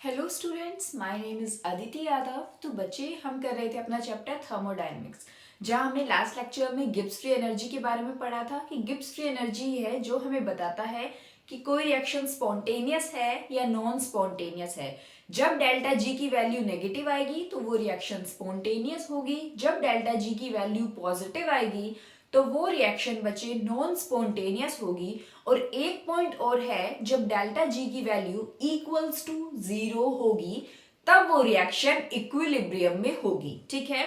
Hello students, my name is Aditi Yadav. तो बच्चे, हम कर रहे थे अपना चैप्टर थर्मोडायनेमिक्स, जहां हमने लास्ट लेक्चर में गिब्स फ्री एनर्जी के बारे में पढ़ा था कि गिब्स फ्री एनर्जी है जो हमें बताता है कि कोई रिएक्शन स्पॉन्टेनियस है या नॉन स्पॉन्टेनियस है। जब डेल्टा जी की वैल्यू नेगेटिव आएगी तो वो रिएक्शन स्पॉन्टेनियस होगी, जब डेल्टा जी की वैल्यू पॉजिटिव आएगी तो वो रिएक्शन बच्चे नॉन स्पॉन्टेनियस होगी। और एक पॉइंट और है, जब डेल्टा जी की वैल्यू इक्वल्स टू 0 होगी तब वो रिएक्शन इक्विलिब्रियम में होगी। ठीक है।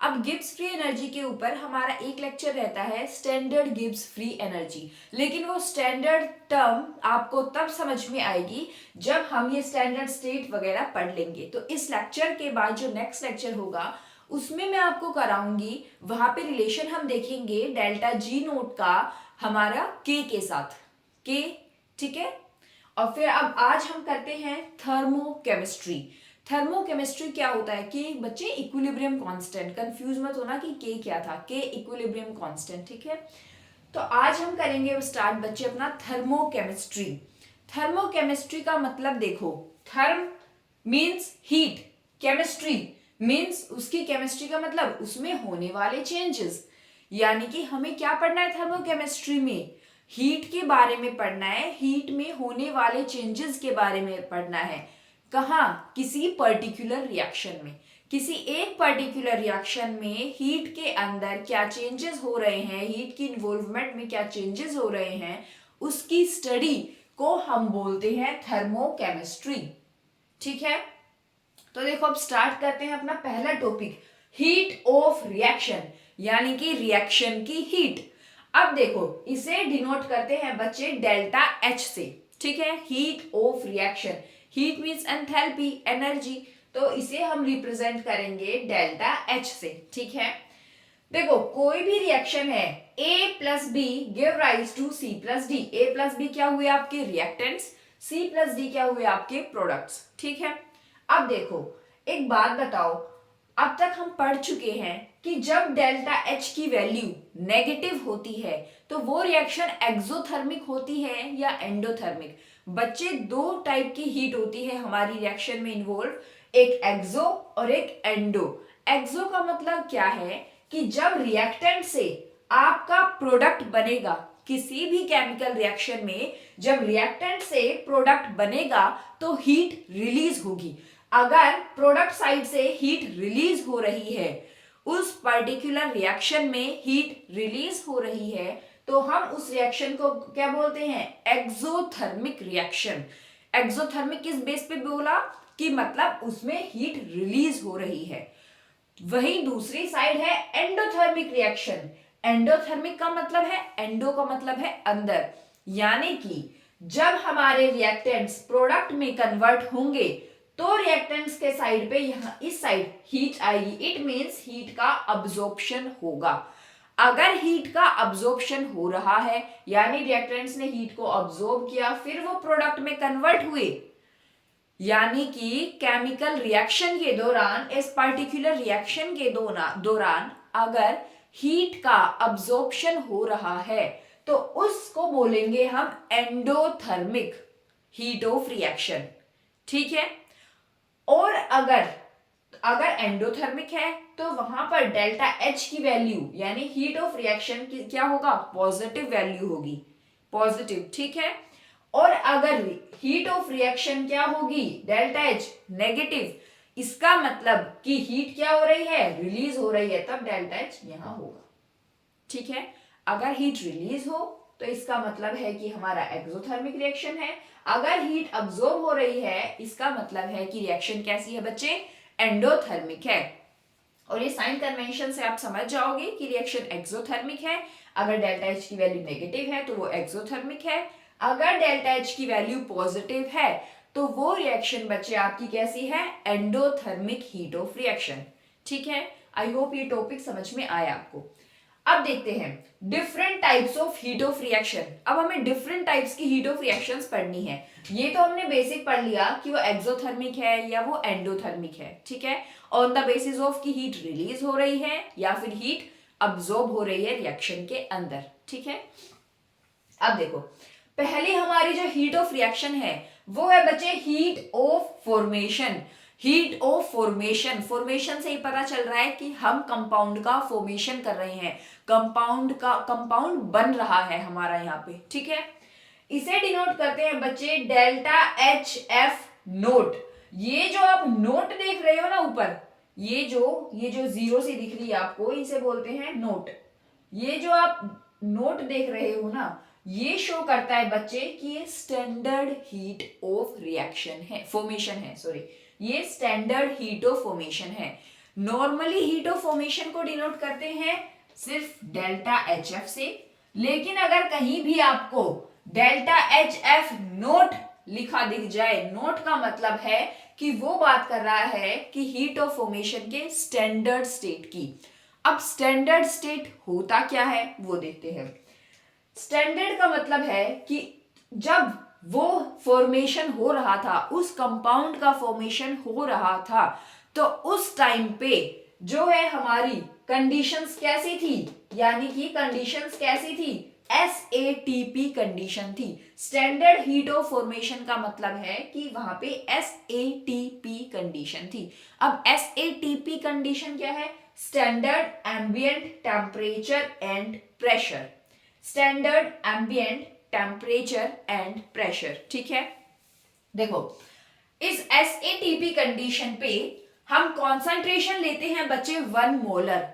अब गिब्स फ्री एनर्जी के ऊपर हमारा एक लेक्चर रहता है स्टैंडर्ड गिब्स फ्री एनर्जी, लेकिन वो स्टैंडर्ड टर्म आपको तब समझ में आएगी जब हम ये स्टैंडर्ड स्टेट वगैरह पढ़ लेंगे। तो इस लेक्चर के बाद जो नेक्स्ट लेक्चर होगा उसमें मैं आपको कराऊंगी, वहां पे रिलेशन हम देखेंगे डेल्टा जी नोट का हमारा के साथ के। ठीक है। और फिर अब आज हम करते हैं थर्मोकेमिस्ट्री। थर्मोकेमिस्ट्री क्या होता है कि बच्चे इक्विलिब्रियम कांस्टेंट, कंफ्यूज मत होना कि के क्या था, के इक्विलिब्रियम कांस्टेंट। ठीक है। तो आज हम करेंगे स्टार्ट बच्चे अपना थर्मोकेमिस्ट्री। थर्मोकेमिस्ट्री का मतलब देखो, therm means heat, chemistry means उसकी केमिस्ट्री का मतलब उसमें होने वाले चेंजेस। यानी कि हमें क्या पढ़ना है थर्मोकेमिस्ट्री में, हीट के बारे में पढ़ना है, हीट में होने वाले चेंजेस के बारे में पढ़ना है। कहाँ? किसी पर्टिकुलर रिएक्शन में, किसी एक पर्टिकुलर रिएक्शन में हीट के अंदर क्या चेंजेस हो रहे हैं, हीट की इन्वॉल्वमेंट में क्या चेंजेस हो रहे हैं, उसकी स्टडी को हम बोलते हैं थर्मोकेमिस्ट्री। ठीक है। तो देखो, अब स्टार्ट करते हैं अपना पहला टॉपिक, हीट ऑफ रिएक्शन, यानी कि रिएक्शन की हीट। अब देखो, इसे डिनोट करते हैं बच्चे डेल्टा एच से। ठीक है। Heat of reaction, heat means enthalpy, energy, तो इसे हम रिप्रेजेंट करेंगे डेल्टा एच से। ठीक है। देखो, कोई भी रिएक्शन है, A plus B give rise to C plus D. A plus B क्या हुए आपके रिएक्टेंट्स, C प्लस डी क्या हुए आपके प्रोडक्ट्स। ठीक है। अब देखो, एक बात बताओ, अब तक हम पढ़ चुके हैं कि जब डेल्टा H की वैल्यू नेगेटिव होती है तो वो रिएक्शन एक्सोथर्मिक होती है या एंडोथर्मिक। बच्चे, दो टाइप की हीट होती है हमारी रिएक्शन में इन्वॉल्व, एक एक्सो और एक एंडो। एक्सो का मतलब क्या है कि जब रिएक्टेंट से आपका प्रोडक्ट बनेगा, किसी भी केमिकल रिएक्शन में जब रिएक्टेंट से प्रोडक्ट बनेगा तो हीट रिलीज होगी। अगर प्रोडक्ट साइड से हीट रिलीज हो रही है, उस पर्टिकुलर रिएक्शन में हीट रिलीज हो रही है, तो हम उस रिएक्शन को क्या बोलते हैं, एक्सोथर्मिक रिएक्शन। एक्सोथर्मिक किस बेस पे बोला कि मतलब उसमें हीट रिलीज हो रही है। वही दूसरी साइड है एंडोथर्मिक रिएक्शन। एंडोथर्मिक का मतलब है, एंडो का मतलब है अंदर, यानी कि जब हमारे रिएक्टेंट्स प्रोडक्ट में कन्वर्ट होंगे तो रिएक्टेंट्स के साइड पे, यहां इस साइड हीट आएगी। इट मींस हीट का अब्जॉर्प्शन होगा। अगर हीट का अब्जॉर्प्शन हो रहा है, यानी रिएक्टेंट्स ने हीट को अब्जॉर्ब किया, फिर वो प्रोडक्ट में कन्वर्ट हुए, यानी कि केमिकल रिएक्शन के दौरान, इस पर्टिकुलर रिएक्शन के दौरान अगर हीट का अब्जॉर्प्शन हो रहा है तो उसको बोलेंगे हम एंडोथर्मिक हीट ऑफ रिएक्शन। ठीक है। और अगर अगर एंडोथर्मिक है तो वहां पर डेल्टा एच की वैल्यू यानी हीट ऑफ रिएक्शन की क्या होगा, पॉजिटिव वैल्यू होगी, पॉजिटिव। ठीक है। और अगर हीट ऑफ रिएक्शन क्या होगी, डेल्टा एच नेगेटिव, इसका मतलब कि हीट क्या हो रही है, रिलीज हो रही है, तब डेल्टा एच यहां होगा। ठीक है। अगर हीट रिलीज हो तो इसका मतलब है कि हमारा एक्सोथर्मिक रिएक्शन है। अगर हीट अब्सॉर्ब हो रही है, इसका मतलब है कि रिएक्शन कैसी है बच्चे, एंडोथर्मिक है। और ये साइन कन्वेंशन से आप समझ जाओगे कि रिएक्शन एक्सोथर्मिक है। अगर डेल्टा एच की वैल्यू नेगेटिव है तो वो एक्सोथर्मिक है। अगर डेल्टा एच की वैल्यू पॉजिटिव है तो वो रिएक्शन बच्चे आपकी कैसी है, एंडोथर्मिक हीट ऑफ रिएक्शन। ठीक है। आई होप ये टॉपिक समझ में आया आपको। अब देखते हैं different types of heat of reaction. अब हमें डिफरेंट टाइप्स की हीट ऑफ रिएक्शंस पढ़नी है। ये तो हमने बेसिक पढ़ लिया कि वो एक्सोथर्मिक है या वो एंडोथर्मिक है। ठीक है। ऑन द बेसिस ऑफ की हीट रिलीज हो रही है या फिर हीट अब्सॉर्ब हो रही है रिएक्शन के अंदर। ठीक है। अब देखो, पहली हमारी जो हीट ऑफ रिएक्शन है वो है बच्चे heat of formation. Heat of formation, formation से ही पता चल रहा है कि हम कंपाउंड का फॉर्मेशन कर रहे हैं, कंपाउंड बन रहा है हमारा यहाँ पे, ठीक है। इसे डिनोट करते हैं बच्चे डेल्टा एच एफ नोट। ये जो आप नोट देख रहे हो ना ऊपर, ये जो जीरो से दिख रही है आपको, इसे बोलते हैं नोट। ये जो आप नोट देख रहे हो ना, ये शो करता है बच्चे कि ये स्टैंडर्ड हीट ऑफ रिएक्शन है, फॉर्मेशन है, सॉरी, ये स्टैंडर्ड हीट ऑफ फॉर्मेशन है। नॉर्मली हीट ऑफ फॉर्मेशन को डिनोट करते हैं सिर्फ डेल्टा एच एफ से, लेकिन अगर कहीं भी आपको डेल्टा एच एफ नोट लिखा दिख जाए, नोट का मतलब है कि वो बात कर रहा है कि हीट ऑफ फॉर्मेशन के स्टैंडर्ड स्टेट की। अब स्टैंडर्ड स्टेट होता क्या है वो देखते हैं। स्टैंडर्ड का मतलब है कि जब वो फॉर्मेशन हो रहा था, उस कंपाउंड का फॉर्मेशन हो रहा था, तो उस टाइम पे जो है हमारी कंडीशंस कैसी थी, यानी कि कंडीशंस कैसी थी, SATP कंडीशन थी। स्टैंडर्ड हीट ऑफ फॉर्मेशन का मतलब है कि वहां पे SATP कंडीशन थी। अब SATP कंडीशन क्या है, standard ambient temperature and pressure, standard ambient temperature and pressure, ठीक है। देखो इस SATP कंडीशन पे हम कॉन्सेंट्रेशन लेते हैं बच्चे 1 मोलर।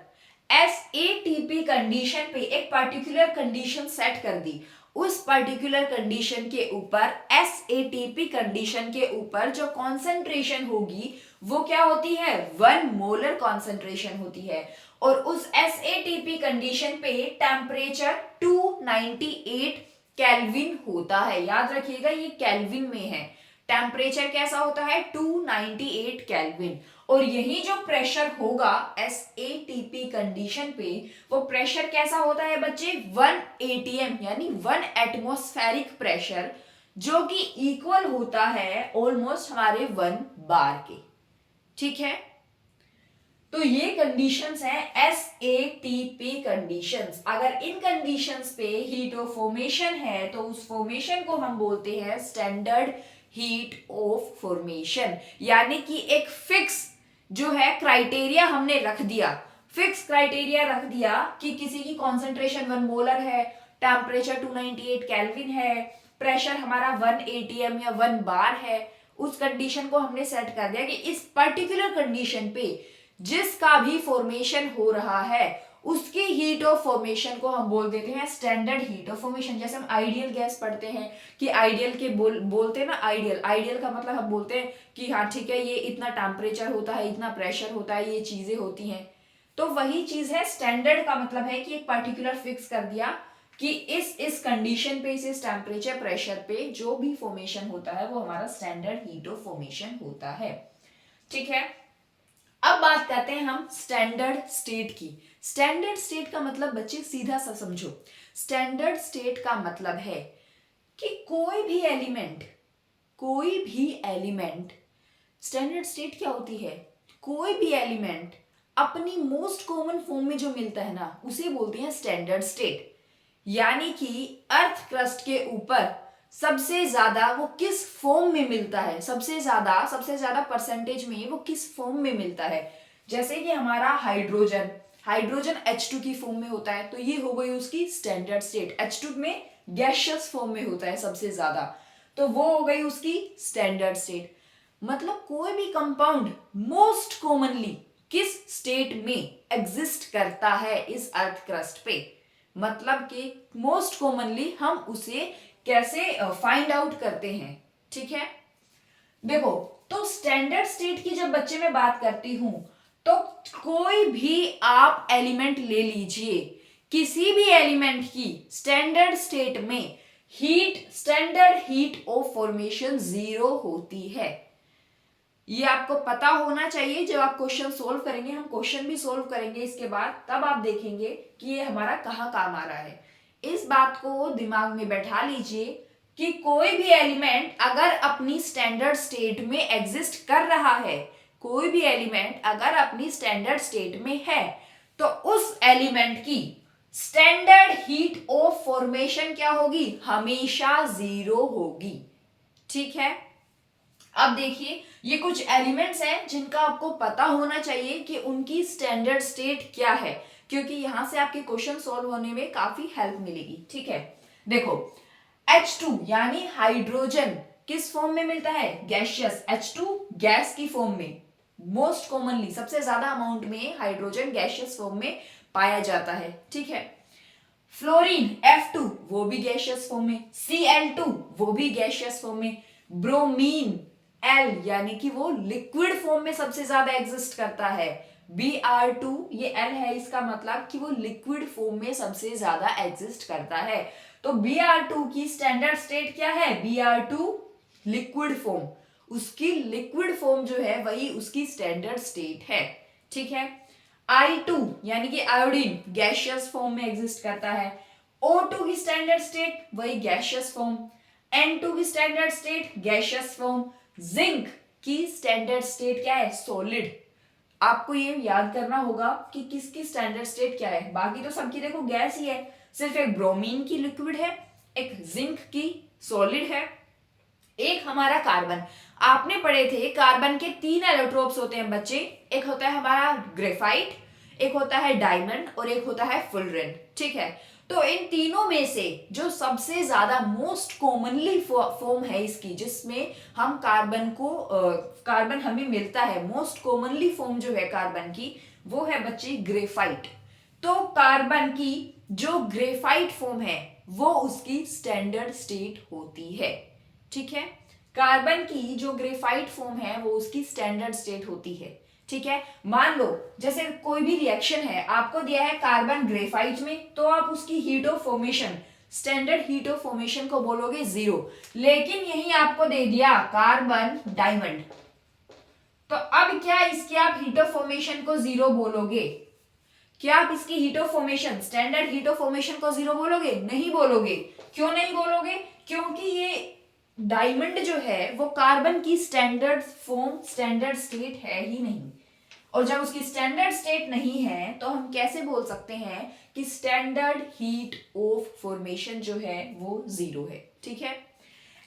SATP कंडीशन पे एक पर्टिकुलर कंडीशन सेट कर दी, उस पर्टिकुलर कंडीशन के ऊपर, SATP कंडीशन के ऊपर जो कॉन्सेंट्रेशन होगी वो क्या होती है, 1 मोलर कॉन्सेंट्रेशन होती है। और उस SATP कंडीशन पे टेम्परेचर 298 केल्विन होता है। याद रखिएगा ये केल्विन में है, टेम्परेचर कैसा होता है, 298 केल्विन। और यही जो प्रेशर होगा SATP कंडीशन पे, वो प्रेशर कैसा होता है बच्चे, 1 ATM यानी 1 एटमॉस्फेरिक प्रेशर, जो कि इक्वल होता है ऑलमोस्ट हमारे 1 बार के, ठीक है। तो ये कंडीशंस हैं SATP कंडीशंस। अगर इन कंडीशंस पे हीट ऑफ फॉर्मेशन है तो उस फॉर्मेशन को हम बोलते हैं स्टैंडर्ड हीट ऑफ फॉर्मेशन, यानी कि एक फिक्स जो है क्राइटेरिया हमने रख दिया, फिक्स क्राइटेरिया रख दिया कि किसी की कॉन्सेंट्रेशन 1 मोलर है, टेम्परेचर 298 केल्विन है, प्रेशर हमारा 1 ATM या 1 बार है। उस कंडीशन को हमने सेट कर दिया कि इस पर्टिकुलर कंडीशन पे जिसका भी फॉर्मेशन हो रहा है उसकी हीट ऑफ फॉर्मेशन को हम बोल देते हैं स्टैंडर्ड हीट ऑफ फॉर्मेशन। जैसे हम आइडियल गैस पढ़ते हैं कि आइडियल के बोलते हैं ना, आइडियल का मतलब हम बोलते हैं कि हाँ ठीक है, ये इतना टेम्परेचर होता है, इतना प्रेशर होता है, ये चीजें होती हैं। तो वही चीज है स्टैंडर्ड का मतलब है कि एक पर्टिकुलर फिक्स कर दिया कि इस कंडीशन पे, इस टेम्परेचर प्रेशर पे जो भी फॉर्मेशन होता है वो हमारा स्टैंडर्ड हीट ऑफ फॉर्मेशन होता है, ठीक है। अब बात करते हैं हम स्टैंडर्ड स्टेट की। स्टैंडर्ड स्टेट का मतलब बच्चे सीधा सा समझो, स्टैंडर्ड स्टेट का मतलब है कि कोई भी एलिमेंट, स्टैंडर्ड स्टेट क्या होती है, कोई भी एलिमेंट अपनी मोस्ट कॉमन फॉर्म में जो मिलता है ना उसे बोलते हैं स्टैंडर्ड स्टेट। यानी कि अर्थ क्रस्ट के ऊपर सबसे ज्यादा वो किस फॉर्म में मिलता है, सबसे ज्यादा परसेंटेज में वो किस फॉर्म में मिलता है। जैसे कि हमारा हाइड्रोजन H2 की फॉर्म में होता है, तो ये हो गई उसकी स्टैंडर्ड स्टेट। H2 में गैसियस फॉर्म में होता है सबसे ज्यादा, तो वो हो गई उसकी स्टैंडर्ड स्टेट। मतलब कोई भी कंपाउंड मोस्ट कॉमनली किस स्टेट में एग्जिस्ट करता है इस अर्थ क्रस्ट पे, मतलब कि मोस्ट कॉमनली हम उसे कैसे फाइंड आउट करते हैं, ठीक है। देखो तो स्टैंडर्ड स्टेट की जब बच्चे में बात करती हूं तो कोई भी आप एलिमेंट ले लीजिए, किसी भी एलिमेंट की स्टैंडर्ड स्टेट में स्टैंडर्ड हीट ऑफ फॉर्मेशन 0 होती है। ये आपको पता होना चाहिए। जब आप क्वेश्चन सोल्व करेंगे, हम क्वेश्चन भी सोल्व करेंगे इसके बाद, तब आप देखेंगे कि ये हमारा कहाँ काम आ रहा है। इस बात को दिमाग में बैठा लीजिए कि कोई भी एलिमेंट अगर अपनी स्टैंडर्ड स्टेट में एग्जिस्ट कर रहा है, कोई भी एलिमेंट अगर अपनी स्टैंडर्ड स्टेट में है, तो उस एलिमेंट की स्टैंडर्ड हीट ऑफ फॉर्मेशन क्या होगी, हमेशा 0 होगी। ठीक है, अब देखिए ये कुछ एलिमेंट्स हैं जिनका आपको पता होना चाहिए कि उनकी स्टैंडर्ड स्टेट क्या है, क्योंकि यहां से आपके क्वेश्चन सॉल्व होने में काफी हेल्प मिलेगी। ठीक है, देखो H2 यानी हाइड्रोजन किस फॉर्म में मिलता है, गैसियस। H2 गैस की फॉर्म में, मोस्ट कॉमनली सबसे ज्यादा अमाउंट में हाइड्रोजन गैसियस फॉर्म में पाया जाता है। ठीक है, फ्लोरीन F2 वो भी गैसियस फॉर्म में, Cl2 वो भी गैसियस फॉर्म में, ब्रोमीन L यानी कि वो लिक्विड फॉर्म में सबसे ज्यादा एग्जिस्ट करता है, Br2 ये L है, इसका मतलब कि वो लिक्विड फॉर्म में सबसे ज्यादा एग्जिस्ट करता है। तो Br2 की स्टैंडर्ड स्टेट क्या है, Br2 लिक्विड फॉर्म, उसकी लिक्विड फॉर्म जो है वही उसकी स्टैंडर्ड स्टेट है। ठीक है, I2 यानी कि आयोडीन गैसियस फॉर्म में एग्जिस्ट करता है, O2 की स्टैंडर्ड स्टेट वही गैसियस फॉर्म, N2 की standard state gaseous form, zinc की स्टैंडर्ड स्टेट क्या है, सॉलिड। आपको ये याद करना होगा कि किसकी स्टैंडर्ड स्टेट क्या है, बाकी तो सबकी देखो गैस ही है, सिर्फ एक ब्रोमीन की लिक्विड है, एक जिंक की सॉलिड है, एक हमारा कार्बन। आपने पढ़े थे कार्बन के 3 एलोट्रोप्स होते हैं बच्चे, एक होता है हमारा ग्रेफाइट, एक होता है डायमंड और एक होता है फुलरेन। ठीक है, तो इन तीनों में से जो सबसे ज्यादा मोस्ट कॉमनली फॉर्म है इसकी, जिसमें हम कार्बन हमें मिलता है, मोस्ट कॉमनली फॉर्म जो है कार्बन की वो है बच्चे ग्रेफाइट। तो कार्बन की जो ग्रेफाइट फॉर्म है वो उसकी स्टैंडर्ड स्टेट होती है। ठीक है, कार्बन की जो ग्रेफाइट फॉर्म है वो उसकी स्टैंडर्ड स्टेट होती है। ठीक है, मान लो जैसे कोई भी रिएक्शन है, आपको दिया है कार्बन ग्रेफाइट में, तो आप उसकी heat of formation, standard heat of formation को बोलोगे 0, लेकिन यही आपको दे दिया कार्बन डायमंड, तो अब क्या इसकी आप हीट ऑफ फॉर्मेशन को 0 बोलोगे, क्या आप इसकी heat of formation, standard heat of formation को 0 बोलोगे, नहीं बोलोगे। क्यों नहीं बोलोगे, क्योंकि ये डायमंड जो है वो कार्बन की स्टैंडर्ड फॉर्म, स्टैंडर्ड स्टेट है ही नहीं, और जब उसकी स्टैंडर्ड स्टेट नहीं है तो हम कैसे बोल सकते हैं कि स्टैंडर्ड हीट ऑफ फॉर्मेशन जो है वो 0 है। ठीक है,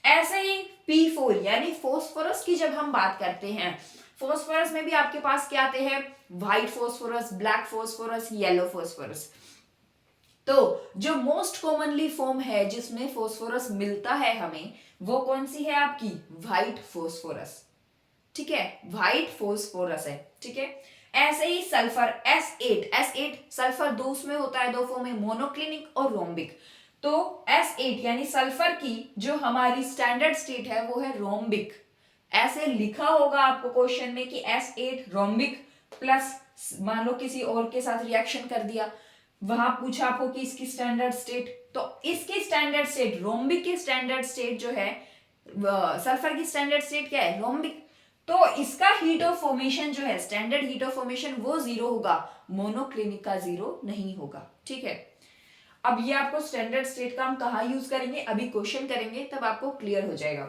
ऐसे ही P4 यानी फॉस्फोरस की जब हम बात करते हैं, फॉस्फोरस में भी आपके पास क्या आते हैं, white phosphorus, black phosphorus, yellow phosphorus. तो जो मोस्ट कॉमनली फॉर्म है जिसमें फॉस्फोरस मिलता है हमें, वो कौन सी है आपकी, व्हाइट फॉस्फोरस। ठीक है, व्हाइट फॉस्फोरस है। ठीक है, ऐसे ही सल्फर S8 सल्फर दो उसमें होता है, दो फॉर्म में, मोनोक्लिनिक और रोम्बिक। तो S8 यानी सल्फर की जो हमारी स्टैंडर्ड स्टेट है वो है रोम्बिक। ऐसे लिखा होगा आपको क्वेश्चन में कि S8 रोम्बिक प्लस, मान लो किसी और के साथ रिएक्शन कर दिया, वहां पूछा आपको कि इसकी स्टैंडर्ड स्टेट, तो इसकी स्टैंडर्ड स्टेट, रोम्बिक की स्टैंडर्ड स्टेट जो है, सल्फर की स्टैंडर्ड स्टेट क्या है, रोम्बिक। तो इसका हीट ऑफ फॉर्मेशन जो है, स्टैंडर्ड हीट ऑफ फॉर्मेशन वो 0 होगा, मोनोक्लिनिक का 0 नहीं होगा। ठीक है, अब ये आपको स्टैंडर्ड स्टेट का हम कहाँ यूज करेंगे, अभी क्वेश्चन करेंगे तब आपको क्लियर हो जाएगा।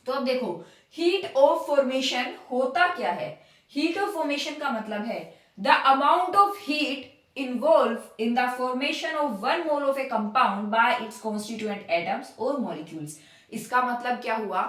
तो अब देखो हीट ऑफ फॉर्मेशन होता क्या है, हीट ऑफ फॉर्मेशन का मतलब है the amount of heat involved in the formation of 1 mole of a compound by its constituent atoms or molecules। इसका मतलब क्या हुआ,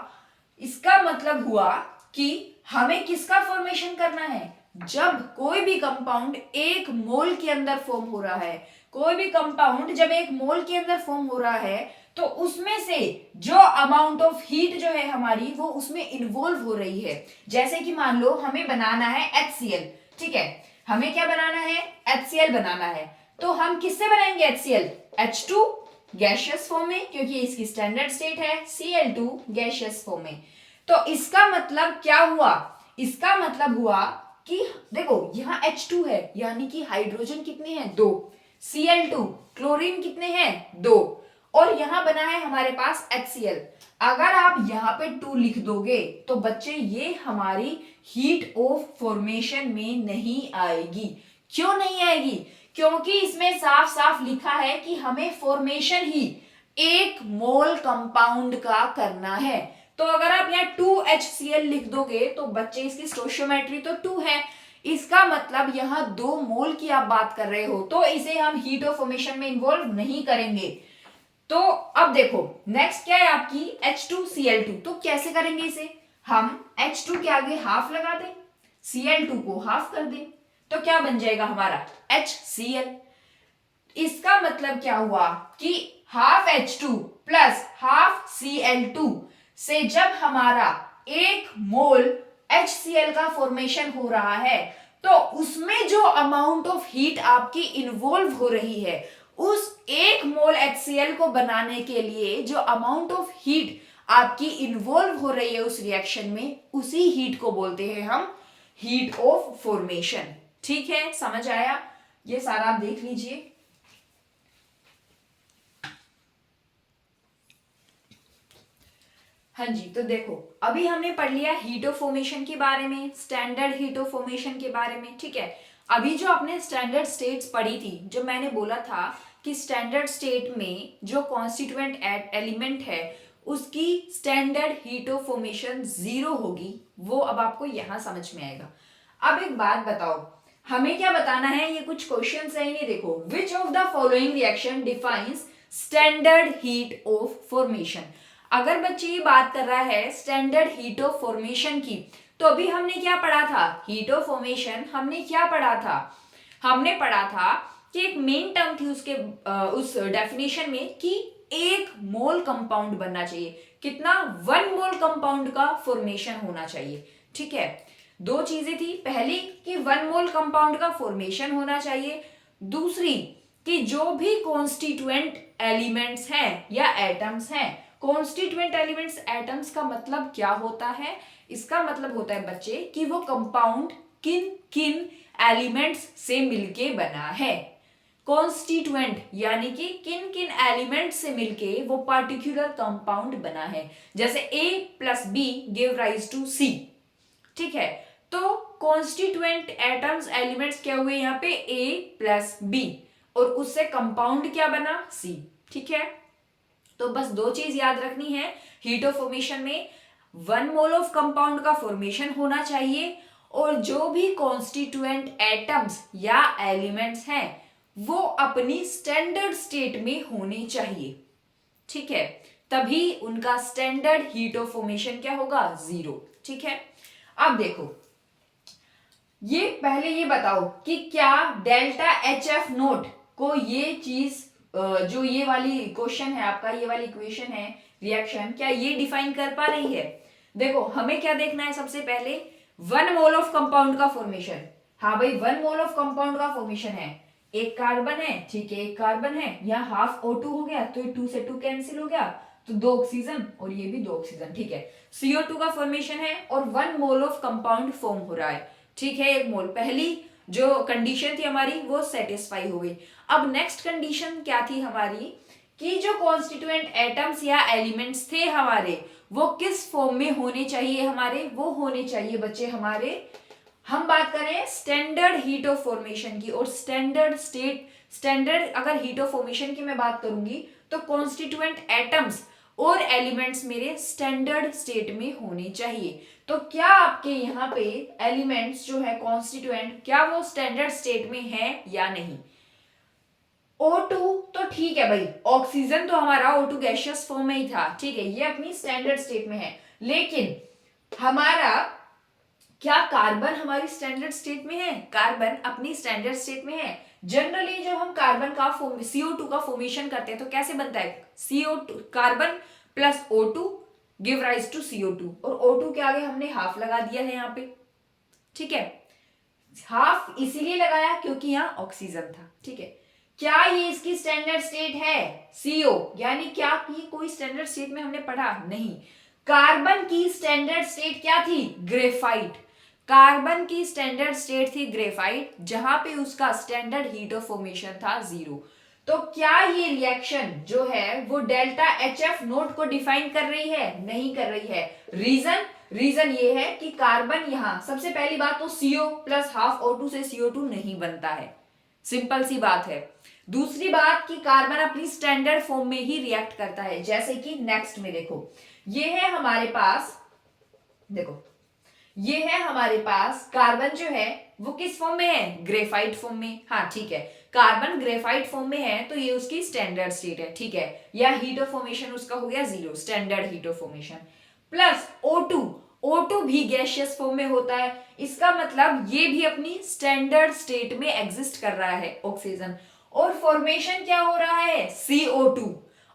इसका मतलब हुआ कि हमें किसका फॉर्मेशन करना है, जब कोई भी कंपाउंड 1 मोल के अंदर फॉर्म हो रहा है, कोई भी कंपाउंड जब 1 मोल के अंदर फॉर्म हो रहा है तो उसमें से जो अमाउंट ऑफ हीट जो है हमारी वो उसमें इन्वॉल्व हो रही है। जैसे कि मान लो हमें बनाना है HCl, ठीक है, हमें क्या बनाना है, HCl बनाना है, तो हम किससे बनाएंगे HCl, H2 गैसियस फॉर्म में, क्योंकि इसकी स्टैंडर्ड स्टेट है, Cl2 गैसियस फॉर्म में। तो इसका मतलब क्या हुआ, इसका मतलब हुआ कि देखो यहाँ H2 है यानी कि हाइड्रोजन कितने हैं, 2, Cl2 क्लोरीन कितने हैं, 2, और यहां बना है हमारे पास HCl। अगर आप यहाँ पे 2 लिख दोगे तो बच्चे ये हमारी हीट ऑफ फॉर्मेशन में नहीं आएगी। क्यों नहीं आएगी, क्योंकि इसमें साफ साफ लिखा है कि हमें फॉर्मेशन ही 1 मोल कंपाउंड का करना है। तो अगर आप यहाँ 2HCl लिख दोगे तो बच्चे इसकी स्टोइचियोमेट्री तो 2 है, इसका मतलब यहाँ 2 मोल की आप बात कर रहे हो, तो इसे हम हीट ऑफ फॉर्मेशन में इन्वॉल्व नहीं करेंगे। तो अब देखो नेक्स्ट क्या है आपकी H2Cl2, तो कैसे करेंगे इसे, हम H2 के आगे हाफ लगा दें, Cl2 को हाफ कर दें, तो क्या बन जाएगा हमारा HCl। इसका मतलब क्या हुआ कि half H2 plus half Cl2 से जब हमारा 1 मोल HCl का फॉर्मेशन हो रहा है, तो उसमें जो अमाउंट ऑफ हीट आपकी इन्वॉल्व हो रही है, उस 1 मोल HCl को बनाने के लिए जो अमाउंट ऑफ हीट आपकी इन्वॉल्व हो रही है उस रिएक्शन में, उसी हीट को बोलते हैं हम हीट ऑफ फॉर्मेशन। ठीक है, समझ आया, ये सारा आप देख लीजिए। हाँ जी, तो देखो अभी हमने पढ़ लिया हीट ऑफ फॉर्मेशन के बारे में, स्टैंडर्ड हीट ऑफ फॉर्मेशन के बारे में। ठीक है, अभी जो आपने स्टैंडर्ड स्टेट्स पढ़ी थी, जो मैंने बोला था कि स्टैंडर्ड स्टेट में जो कॉन्स्टिट्यूएंट एलिमेंट है उसकी स्टैंडर्ड हीट ऑफ फॉर्मेशन 0 होगी, वो अब आपको यहां समझ में आएगा। अब एक बात बताओ, हमें क्या बताना है, ये कुछ क्वेश्चंस है, इन्हें देखो। Which of the following reaction defines standard heat of formation. अगर बच्चे ये बात कर रहा है स्टैंडर्ड हीट ऑफ फॉर्मेशन की, तो अभी हमने क्या पढ़ा था, हीट ऑफ फॉर्मेशन हमने क्या पढ़ा था, हमने पढ़ा था कि एक मेन टर्म थी उसके उस डेफिनेशन में कि 1 मोल कंपाउंड बनना चाहिए। कितना, 1 मोल कंपाउंड का फॉर्मेशन होना चाहिए। ठीक है, 2 चीजें थी, पहली कि 1 मोल कंपाउंड का फॉर्मेशन होना चाहिए, दूसरी कि जो भी कॉन्स्टिट्यूएंट एलिमेंट्स हैं या एटम्स हैं, कॉन्स्टिट्यूएंट एलिमेंट्स एटम्स का मतलब क्या होता है, इसका मतलब होता है बच्चे कि वो कंपाउंड किन किन एलिमेंट्स से मिलके बना है। कॉन्स्टिट्यूएंट यानी कि किन किन एलिमेंट से मिलके वो पार्टिकुलर कंपाउंड बना है, जैसे A plus B give rise to C। ठीक है, तो कॉन्स्टिट्यूएंट एटम्स एलिमेंट्स क्या हुए यहाँ पे A प्लस बी, और उससे कंपाउंड क्या बना C। ठीक है, तो बस 2 चीज याद रखनी है, हीट ऑफ फॉर्मेशन में 1 मोल ऑफ कंपाउंड का फॉर्मेशन होना चाहिए, और जो भी कॉन्स्टिट्यूएंट एटम्स या एलिमेंट्स हैं वो अपनी स्टैंडर्ड स्टेट में होने चाहिए। ठीक है, तभी उनका स्टैंडर्ड हीट ऑफ फॉर्मेशन क्या होगा, 0। ठीक है, अब देखो ये पहले ये बताओ कि क्या डेल्टा HF नोट को ये चीज जो ये वाली क्वेश्चन है आपका, ये वाली इक्वेशन है रिएक्शन, क्या ये डिफाइन कर पा रही है। देखो हमें क्या देखना है, सबसे पहले 1 मोल ऑफ कंपाउंड का फॉर्मेशन। हाँ भाई, 1 मोल ऑफ कंपाउंड का फॉर्मेशन है, एक कार्बन है, ठीक है, एक कार्बन है, यहाँ हाफ O2 हो गया, तो 2 से 2 कैंसिल हो गया, तो 2 ऑक्सीजन और ये भी 2 ऑक्सीजन। ठीक है, CO2 का फॉर्मेशन है और 1 मोल ऑफ कंपाउंड फॉर्म हो रहा है। ठीक है, 1 मोल, पहली जो कंडीशन थी हमारी वो सेटिस्फाई हो गई। अब नेक्स्ट कंडीशन क्या थी हमारी, कि जो कॉन्स्टिट्यूएंट एटम्स या एलिमेंट्स थे हमारे, वो किस फॉर्म में होने चाहिए हमारे, वो होने चाहिए बच्चे हमारे, हम बात करें स्टैंडर्ड हीट ऑफ फॉर्मेशन की, और स्टैंडर्ड स्टेट, स्टैंडर्ड अगर हीट ऑफ फॉर्मेशन की मैं बात करूंगी तो कॉन्स्टिट्यूएंट एटम्स और एलिमेंट्स मेरे स्टैंडर्ड स्टेट में होने चाहिए। तो क्या आपके यहाँ पे एलिमेंट्स जो है कॉन्स्टिट्यूएंट, क्या वो स्टैंडर्ड स्टेट में है या नहीं। O2 तो ठीक है भाई, ऑक्सीजन तो हमारा O2 गैसियस फॉर्म में ही था, ठीक है, ये अपनी स्टैंडर्ड स्टेट में है, लेकिन हमारा क्या कार्बन हमारी स्टैंडर्ड स्टेट में है, कार्बन अपनी स्टैंडर्ड स्टेट में है। जनरली जब हम कार्बन का CO2 का फॉर्मेशन करते हैं तो कैसे बनता है, CO2 carbon plus O2 give rise to CO2, और O2 के आगे हमने हाफ लगा दिया है यहाँ पे। ठीक है, हाफ इसीलिए लगाया क्योंकि यहाँ ऑक्सीजन था। ठीक है, क्या ये इसकी स्टैंडर्ड स्टेट है, CO, यानी क्या कि कोई स्टैंडर्ड स्टेट में हमने पढ़ा नहीं। कार्बन की स्टैंडर्ड स्टेट क्या थी, ग्रेफाइट। कार्बन की स्टैंडर्ड स्टेट थी ग्रेफाइट, जहां पे उसका स्टैंडर्ड हीट ऑफ फॉर्मेशन था 0। तो क्या ये रिएक्शन जो है वो डेल्टा HF नोट को डिफाइन कर रही है, नहीं कर रही है। रीजन ये है कि कार्बन यहां, सबसे पहली बात तो CO प्लस हाफ O2 से CO2 नहीं बनता है, सिंपल सी बात है। दूसरी बात कि कार्बन अपनी स्टैंडर्ड फॉर्म में ही रिएक्ट करता है, जैसे कि नेक्स्ट में देखो, ये है हमारे पास, देखो ये है हमारे पास कार्बन जो है वो किस फॉर्म में है? ग्रेफाइट फॉर्म में। हाँ ठीक है, कार्बन ग्रेफाइट फॉर्म में है तो ये उसकी स्टैंडर्ड स्टेट है, ठीक है। या हीट ऑफ फॉर्मेशन उसका हो गया 0, standard heat of formation. Plus O2, O2 भी गैसियस फॉर्म में होता है, इसका मतलब ये भी अपनी स्टैंडर्ड स्टेट में एग्जिस्ट कर रहा है ऑक्सीजन। और फॉर्मेशन क्या हो रहा है? CO2।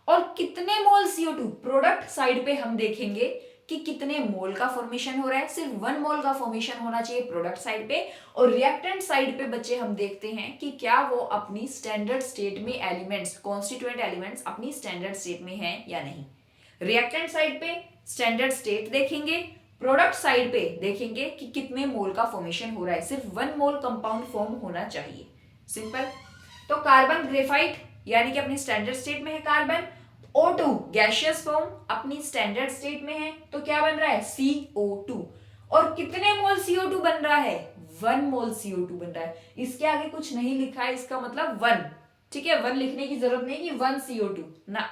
और कितने मोल CO2? प्रोडक्ट साइड पे हम देखेंगे कि कितने मोल का फॉर्मेशन हो रहा है, सिर्फ 1 मोल का फॉर्मेशन होना चाहिए प्रोडक्ट साइड पे। और रिएक्टेंट साइड पे बच्चे हम देखते हैं कि क्या वो अपनी स्टैंडर्ड स्टेट में एलिमेंट्स, कॉन्स्टिट्यूएंट एलिमेंट्स अपनी स्टैंडर्ड स्टेट में हैं या नहीं। रिएक्टेंट साइड पे स्टैंडर्ड स्टेट देखेंगे, प्रोडक्ट साइड पे देखेंगे कि कितने मोल का फॉर्मेशन हो रहा है, सिर्फ 1 मोल कंपाउंड फॉर्म होना चाहिए। सिंपल। तो कार्बन ग्रेफाइट यानी कि अपनी स्टैंडर्ड स्टेट में है कार्बन। O2 गैसियस फॉर्म अपनी स्टैंडर्ड स्टेट में है, तो क्या बन रहा है? CO2। और कितने मोल CO2 बन रहा है? 1 मोल CO2 बन रहा है। इसके आगे कुछ नहीं लिखा है, इसका मतलब 1, ठीक है। 1 लिखने की जरूरत नहीं कि 1 CO2 ना,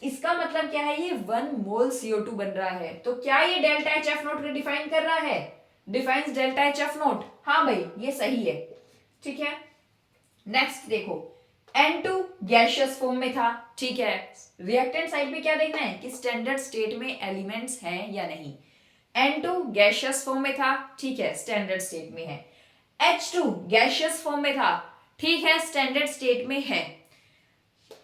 इसका मतलब क्या है? ये 1 मोल CO2 बन रहा है। तो क्या ये डेल्टा HF नोट को डिफाइन कर रहा है? Defines delta HF note. हाँ भाई ये सही है, ठीक है। नेक्स्ट देखो, N2 गैसियस फॉर्म में था, ठीक है। रिएक्टेंट साइड पे क्या देखना है कि स्टैंडर्ड स्टेट में एलिमेंट्स हैं या नहीं। N2 गैसियस फॉर्म में था, ठीक है, स्टैंडर्ड स्टेट में है। H2 गैसियस फॉर्म में था, ठीक है, स्टैंडर्ड स्टेट में है।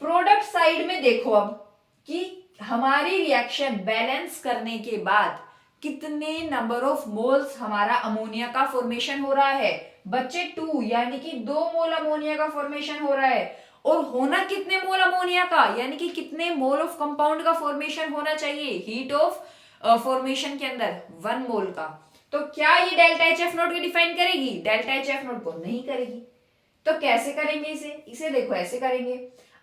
प्रोडक्ट साइड में देखो अब कि हमारी रिएक्शन बैलेंस करने के बाद कितने नंबर ऑफ मोल्स हमारा अमोनिया का फॉर्मेशन हो रहा है। बच्चे 2 यानी कि 2 मोल अमोनिया का फॉर्मेशन हो रहा है। और होना कितने मोल अमोनिया का, यानी कि कितने मोल ऑफ कंपाउंड का फॉर्मेशन होना चाहिए हीट ऑफ फॉर्मेशन के अंदर? 1 मोल का। तो क्या ये डेल्टा HF नोट को डिफाइन करेगी? डेल्टा HF नोट को नहीं करेगी। तो कैसे करेंगे इसे देखो ऐसे करेंगे।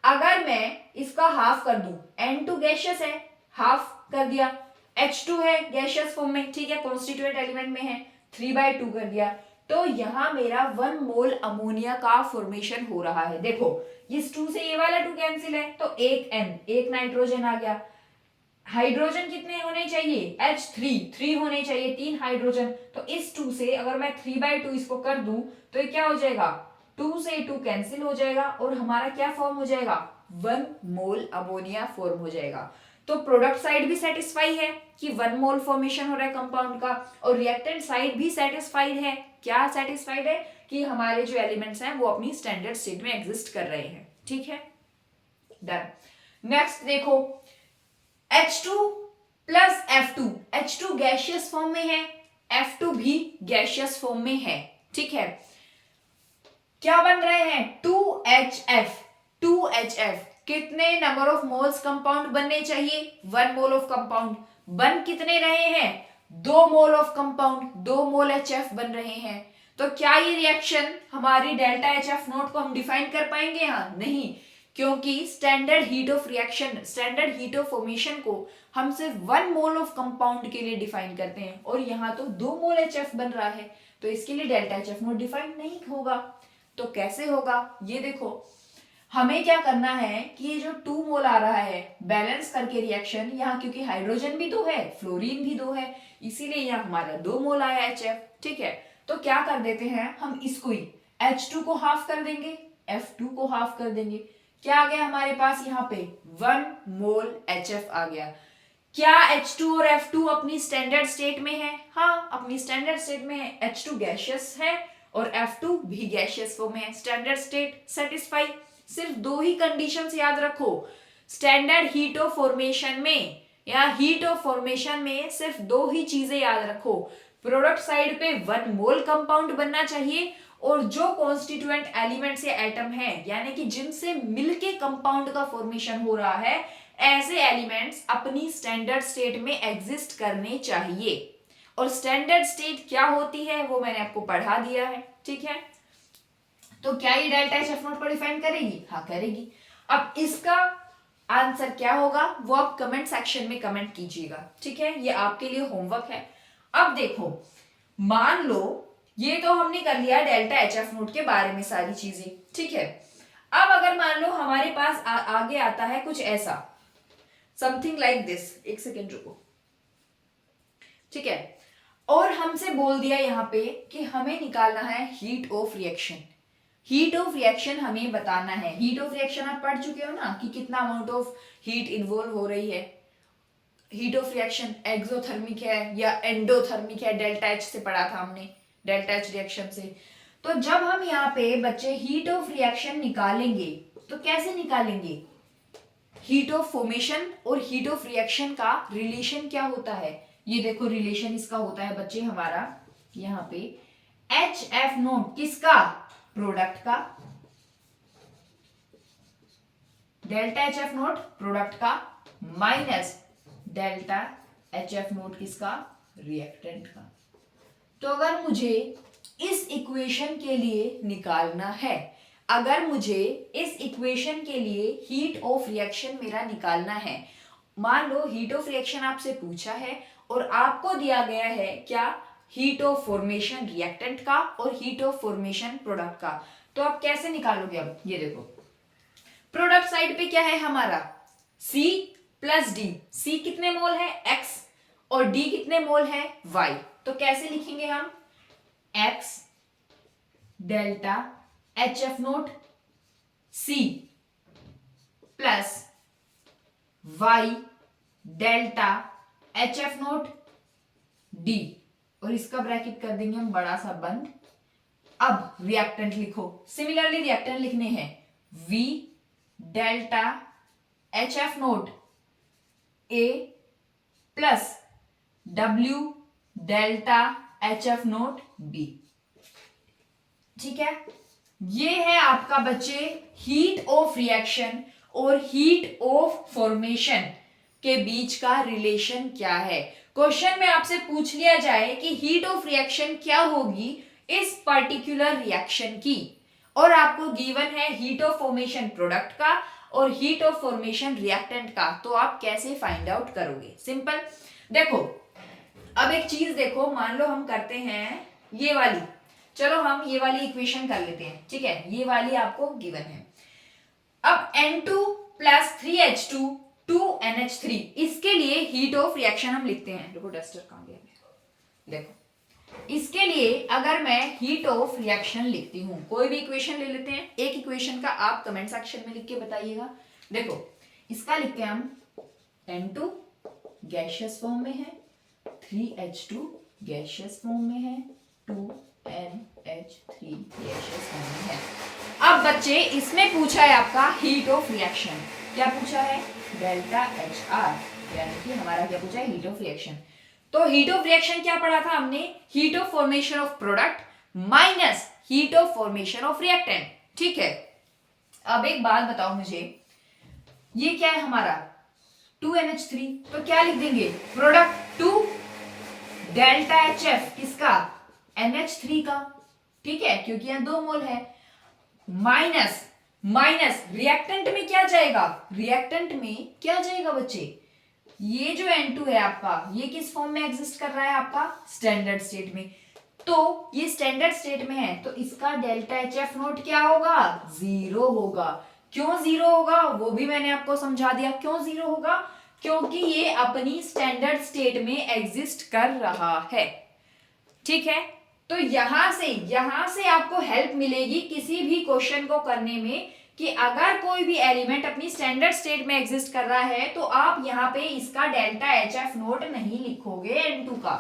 अगर मैं इसका हाफ कर दूं, N2 गैसियस है, हाफ कर दिया। H2 है गैसियस फॉर्म में, ठीक है, कॉन्स्टिट्यूएंट एलिमेंट में है, 3/2 कर दिया। तो यहां मेरा 1 मोल अमोनिया का फॉर्मेशन हो रहा है। देखो इस 2 से ये वाला 2 कैंसिल है, तो एक N, एक नाइट्रोजन आ गया। हाइड्रोजन कितने होने चाहिए? H3, 3 होने चाहिए, 3 हाइड्रोजन। तो इस 2 से अगर मैं 3/2 इसको कर दूं तो ये क्या हो जाएगा? 2 से 2 कैंसिल हो जाएगा और हमारा क्या फॉर्म हो जाएगा? 1 मोल अमोनिया फॉर्म हो जाएगा। तो प्रोडक्ट साइड भी सेटिस्फाई है कि 1 मोल फॉर्मेशन हो रहा है कंपाउंड का, और रिएक्टेंट साइड भी सेटिस्फाइड है। क्या सेटिस्फाइड है? कि हमारे जो एलिमेंट्स हैं वो अपनी स्टैंडर्ड स्टेट में एग्जिस्ट कर रहे हैं, ठीक है, डन। नेक्स्ट देखो, H2 plus F2, H2 gaseous form में है, F2 भी गैसियस फॉर्म में है, ठीक है। क्या बन रहे हैं? 2HF, 2HF। कितने नंबर ऑफ मोल्स कंपाउंड बनने चाहिए? 1 मोल ऑफ कंपाउंड। बन कितने रहे हैं? 2 mole of compound, 2 mole HF बन रहे हैं। तो क्या ये रिएक्शन हमारी डेल्टा HF नोट को हम डिफाइन कर पाएंगे? यहाँ नहीं, क्योंकि standard heat of reaction, standard heat of formation को हम सिर्फ 1 मोल ऑफ कंपाउंड के लिए डिफाइन करते हैं, और यहाँ तो 2 मोल HF बन रहा है, तो इसके लिए डेल्टा HF नोट डिफाइन नहीं होगा। तो कैसे होगा? ये देखो, हमें क्या करना है कि ये जो 2 मोल आ रहा है बैलेंस करके रिएक्शन, यहाँ क्योंकि हाइड्रोजन भी 2 है, फ्लोरीन भी 2 है, इसीलिए यहाँ हमारा 2 मोल आया HF, ठीक है। तो क्या कर देते हैं हम, इसको ही H2 को हाफ कर देंगे, F2 को हाफ कर देंगे। क्या आ गया हमारे पास? यहाँ पे 1 मोल HF आ गया। क्या H2 और F2 अपनी स्टैंडर्ड स्टेट में है? हाँ अपनी स्टैंडर्ड स्टेट में है। H2 गैसियस है और F2 भी गैसियस फॉर्म में है, स्टैंडर्ड स्टेट सेटिस्फाई। सिर्फ 2 ही कंडीशंस याद रखो, स्टैंडर्ड हीट ऑफ फॉर्मेशन में या हीट ऑफ फॉर्मेशन में सिर्फ 2 ही चीजें याद रखो। प्रोडक्ट साइड पे 1 मोल कंपाउंड बनना चाहिए, और जो कॉन्स्टिट्यूएंट एलिमेंट्स या एटम है यानी कि जिनसे मिलके कंपाउंड का फॉर्मेशन हो रहा है, ऐसे एलिमेंट्स अपनी स्टैंडर्ड स्टेट में एग्जिस्ट करने चाहिए। और स्टैंडर्ड स्टेट क्या होती है वो मैंने आपको पढ़ा दिया है, ठीक है। तो क्या ये डेल्टा HF नोट को डिफाइन करेगी? हाँ करेगी। अब इसका आंसर क्या होगा वो आप कमेंट सेक्शन में कमेंट कीजिएगा, ठीक है, ये आपके लिए होमवर्क है। अब देखो, मान लो ये तो हमने कर लिया डेल्टा HF नोट के बारे में सारी चीजें, ठीक है। अब अगर मान लो हमारे पास आगे आता है कुछ ऐसा, समथिंग लाइक दिस, एक सेकेंड रुको, ठीक है। और हमसे बोल दिया यहाँ पे कि हमें निकालना है heat of reaction. Heat of reaction हमें बताना है। हीट ऑफ रिएक्शन आप पढ़ चुके हो ना कि कितना अमाउंट ऑफ हीट इन्वॉल्व हो रही है। हीट ऑफ रिएक्शन एक्सोथर्मिक है या एंडोथर्मिक है, डेल्टा एच से पढ़ा था हमने, डेल्टा एच रिएक्शन से। तो जब हम यहाँ पे बच्चे हीट ऑफ रिएक्शन निकालेंगे तो कैसे निकालेंगे? हीट ऑफ फॉर्मेशन और हीट ऑफ रिएक्शन का रिलेशन क्या होता है? ये देखो रिलेशन इसका होता है बच्चे हमारा यहाँ पे HF0 किसका? प्रोडक्ट का, डेल्टा HF0 प्रोडक्ट का माइनस डेल्टा HF0 किसका? रिएक्टेंट का। तो अगर मुझे इस इक्वेशन के लिए निकालना है, अगर मुझे इस इक्वेशन के लिए हीट ऑफ रिएक्शन मेरा निकालना है, मान लो हीट ऑफ रिएक्शन आपसे पूछा है और आपको दिया गया है क्या? हीट ऑफ फॉर्मेशन रिएक्टेंट का और हीट ऑफ फॉर्मेशन प्रोडक्ट का। तो आप कैसे निकालोगे? अब ये देखो, प्रोडक्ट साइड पे क्या है हमारा? C plus D. C कितने मोल है? X और D कितने मोल है? Y। तो कैसे लिखेंगे हम? X delta HF0 C plus Y delta HF0 D, और इसका ब्रैकेट कर देंगे हम बड़ा सा बंद। अब रिएक्टेंट लिखो। सिमिलरली रिएक्टेंट लिखने हैं V delta HF0 A plus W delta HF0 B। ठीक है, ये है आपका बच्चे हीट ऑफ रिएक्शन और हीट ऑफ फॉर्मेशन के बीच का रिलेशन क्या है। क्वेश्चन में आपसे पूछ लिया जाए कि हीट ऑफ रिएक्शन क्या होगी इस पर्टिकुलर रिएक्शन की, और आपको गिवन है हीट ऑफ फॉर्मेशन प्रोडक्ट का और हीट ऑफ फॉर्मेशन रिएक्टेंट का, तो आप कैसे फाइंड आउट करोगे? सिंपल। देखो अब एक चीज देखो, मान लो हम करते हैं ये वाली, चलो हम ये वाली इक्वेशन कर लेते हैं, ठीक है, ये वाली आपको गिवन है। अब N2 प्लस 3H2 2NH3, इसके लिए हीट ऑफ रिएक्शन हम लिखते हैं। देखो डस्टर कहां गया? देखो इसके लिए अगर मैं हीट ऑफ रिएक्शन लिखती हूं, कोई भी इक्वेशन ले लेते हैं, एक इक्वेशन का आप कमेंट सेक्शन में लिख के बताइएगा। देखो इसका लिखते हैं हम N2 गैसियस फॉर्म में है, 3H2 गैसियस फॉर्म में है, 2NH3 गैसियस फॉर्म में है। अब बच्चे इसमें पूछा है आपका हीट ऑफ रिएक्शन, क्या पूछा है? डेल्टा HR, यानी कि हमारा क्या पूछा है? Heat of reaction. तो हीट ऑफ रिएक्शन क्या पढ़ा था हमने? Heat of formation of product minus heat of formation of reactant. ठीक है, अब एक बात बताओ मुझे, ये क्या है हमारा? 2NH3, तो क्या लिख देंगे? प्रोडक्ट 2 डेल्टा HF किसका? NH3 का। ठीक है, क्योंकि यहां 2 मोल है, माइनस माइनस रिएक्टेंट में क्या जाएगा? रिएक्टेंट में क्या जाएगा बच्चे? ये जो N2 है आपका, ये किस फॉर्म में एग्जिस्ट कर रहा है आपका? स्टैंडर्ड स्टेट में। तो ये स्टैंडर्ड स्टेट में है, तो इसका डेल्टा HF0 क्या होगा? 0 होगा। क्यों 0 होगा वो भी मैंने आपको समझा दिया। क्यों 0 होगा? क्योंकि ये अपनी स्टैंडर्ड स्टेट में एग्जिस्ट कर रहा है। ठीक है, तो यहां से आपको हेल्प मिलेगी किसी भी क्वेश्चन को करने में कि अगर कोई भी एलिमेंट अपनी स्टैंडर्ड स्टेट में एग्जिस्ट कर रहा है तो आप यहाँ पे इसका डेल्टा HF0 नहीं लिखोगे N2 का।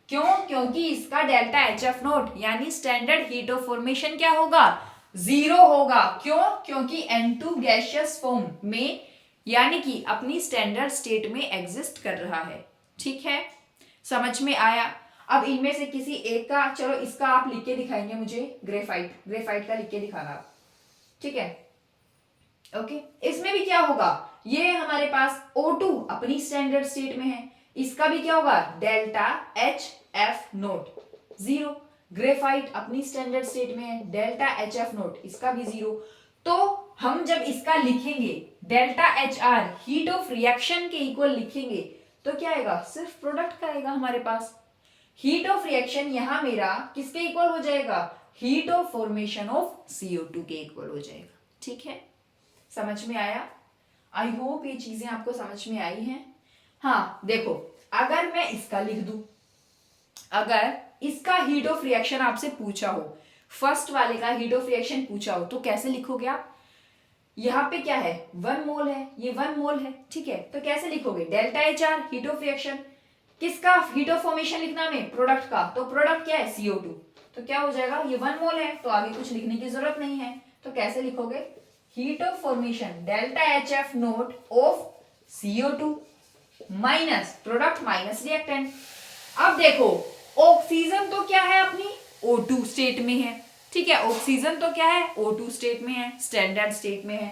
क्यों? क्योंकि इसका डेल्टा HF0 यानी स्टैंडर्ड हीट ऑफ फॉर्मेशन क्या होगा? 0 होगा। क्यों? क्योंकि N2 गैसियस फॉर्म में यानी कि अपनी स्टैंडर्ड स्टेट में एग्जिस्ट कर रहा है। ठीक है, समझ में आया? अब इनमें से किसी एक का, चलो इसका आप लिख के दिखाएंगे मुझे, ग्रेफाइट का लिख के दिखाना आप। ठीक है, ओके। इसमें भी क्या होगा? ये हमारे पास O2 अपनी स्टैंडर्ड स्टेट में है, इसका भी क्या होगा? Delta HF0 0। ग्रेफाइट अपनी स्टैंडर्ड स्टेट में है, डेल्टा HF0 इसका भी 0। तो हम जब इसका लिखेंगे delta HR heat of reaction के इक्वल लिखेंगे तो क्या आएगा? सिर्फ प्रोडक्ट का आएगा हमारे पास। हीट ऑफ रिएक्शन यहां मेरा किसके इक्वल हो जाएगा? Heat of formation of CO2 के इक्वल हो जाएगा। ठीक है, समझ में आया? आई होप ये चीजें आपको समझ में आई हैं। हाँ देखो, अगर मैं इसका लिख दूं, अगर इसका हीट ऑफ रिएक्शन आपसे पूछा हो, फर्स्ट वाले का हीट ऑफ रिएक्शन पूछा हो, तो कैसे लिखोगे आप? यहाँ पे क्या है, 1 मोल है, ये 1 मोल है, ठीक है, तो कैसे लिखोगे? Delta H R heat of reaction, किसका हीट ऑफ फॉर्मेशन लिखना में? प्रोडक्ट का, तो प्रोडक्ट क्या है? CO2, तो क्या हो जाएगा? ये 1 मोल है, तो आगे कुछ लिखने की जरूरत नहीं है, तो कैसे लिखोगे? Heat of formation delta H F note of CO2 minus product minus reactant. अब देखो, ऑक्सीजन तो क्या है अपनी O2 स्टेट में है, ठीक है, ऑक्सीजन तो क्या है? O2 स्टेट में है, स्टैंडर्ड स्टेट में है।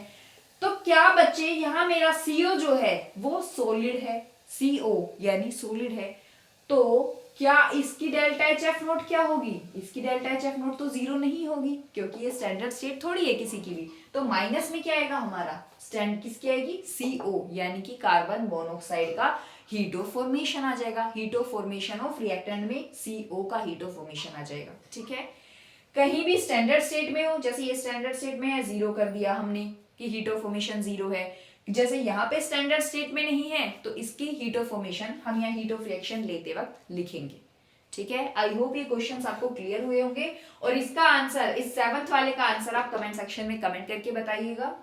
तो क्या बच्चे, यहां मेरा CO जो है वो सॉलिड है, CO यानी सॉलिड है, तो क्या इसकी डेल्टा एच एफ नोट क्या होगी? इसकी डेल्टा एच एफ नोट तो 0 नहीं होगी, क्योंकि ये स्टैंडर्ड स्टेट थोड़ी है किसी की भी। तो माइनस में क्या आएगा हमारा? स्टैंड किसकी आएगी? CO यानी कि कार्बन मोनोऑक्साइड का हीट ऑफ फॉर्मेशन आ जाएगा। Heat of formation of reactant में CO का हीट ऑफ फॉर्मेशन आ जाएगा, ठीक है। कहीं भी स्टैंडर्ड स्टेट में हो, जैसे ये स्टैंडर्ड स्टेट में है, 0 कर दिया हमने कि हीट ऑफ फॉर्मेशन 0 है। जैसे यहाँ पे स्टैंडर्ड स्टेट में नहीं है, तो इसकी हीट ऑफ फॉर्मेशन हम यहाँ हीट ऑफ रिएक्शन लेते वक्त लिखेंगे, ठीक है। आई होप ये क्वेश्चंस आपको क्लियर हुए होंगे, और इसका आंसर, इस 7th वाले का आंसर आप कमेंट सेक्शन में कमेंट करके बताइएगा।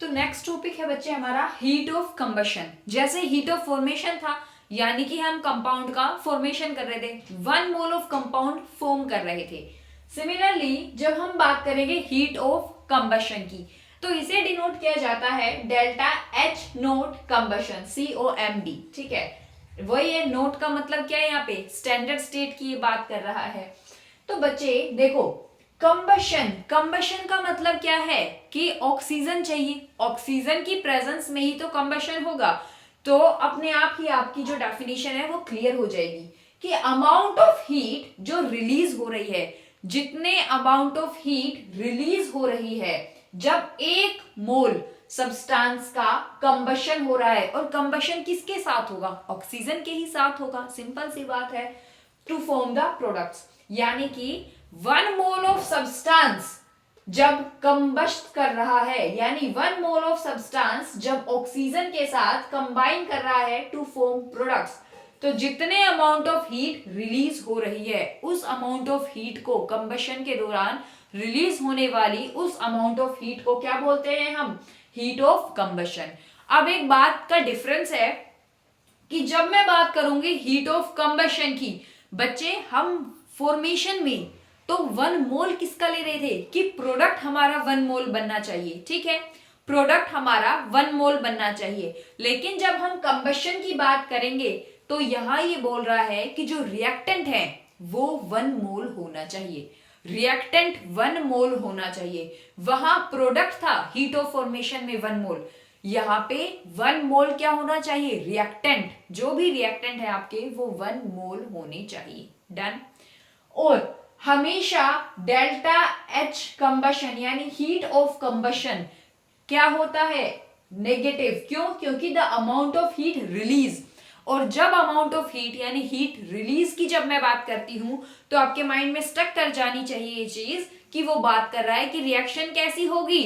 तो नेक्स्ट टॉपिक है बच्चे हमारा हीट ऑफ कंबशन। जैसे हीट ऑफ फॉर्मेशन था, यानी कि हम कंपाउंड का फॉर्मेशन कर रहे थे, 1 मोल ऑफ कंपाउंड फॉर्म कर रहे थे। सिमिलरली जब हम बात करेंगे हीट ऑफ कंबशन की, तो इसे डिनोट किया जाता है delta H note combustion, COMB, ठीक है। वही है, नोट का मतलब क्या है? यहाँ पे स्टैंडर्ड स्टेट की बात कर रहा है। तो बच्चे देखो, कंबशन, कंबशन का मतलब क्या है कि ऑक्सीजन चाहिए, ऑक्सीजन की प्रेजेंस में ही तो कंबशन होगा। तो अपने आप ही आपकी जो डेफिनेशन है वो क्लियर हो जाएगी कि अमाउंट ऑफ हीट जो रिलीज हो रही है, जितने अमाउंट ऑफ हीट रिलीज हो रही है जब 1 मोल सब्सटेंस का कंबशन हो रहा है, और कंबशन किसके साथ होगा? ऑक्सीजन के ही साथ होगा, सिंपल सी बात है, टू फॉर्म द प्रोडक्ट्स। यानी कि 1 मोल ऑफ सब्सटेंस जब कंबस्ट कर रहा है, यानी 1 मोल ऑफ सब्सटेंस जब ऑक्सीजन के साथ कंबाइन कर रहा है टू फॉर्म प्रोडक्ट्स, तो जितने अमाउंट ऑफ हीट रिलीज हो रही है, उस अमाउंट ऑफ हीट को, कंबशन के दौरान रिलीज होने वाली उस अमाउंट ऑफ हीट को क्या बोलते हैं हम? Heat of combustion. अब एक बात का डिफरेंस है कि जब मैं बात करूंगी हीट ऑफ कंबशन की, बच्चे हम फॉर्मेशन में तो 1 मोल किसका ले रहे थे कि प्रोडक्ट हमारा 1 मोल बनना चाहिए, ठीक है, प्रोडक्ट हमारा 1 मोल बनना चाहिए। लेकिन जब हम कंबशन की बात करेंगे तो यहां ये बोल रहा है कि जो रिएक्टेंट है वो 1 मोल होना चाहिए, रिएक्टेंट 1 मोल होना चाहिए। वहां प्रोडक्ट था हीट ऑफ फॉर्मेशन में 1 मोल, यहाँ पे 1 मोल क्या होना चाहिए? रिएक्टेंट, जो भी रिएक्टेंट है आपके वो 1 मोल होने चाहिए। डन। और हमेशा डेल्टा एच कंबशन यानी हीट ऑफ कंबशन क्या होता है? नेगेटिव। क्यों? क्योंकि the amount of heat release, और जब अमाउंट ऑफ हीट यानी हीट रिलीज की जब मैं बात करती हूं तो आपके माइंड में स्टक कर जानी चाहिए ये चीज कि वो बात कर रहा है कि रिएक्शन कैसी होगी,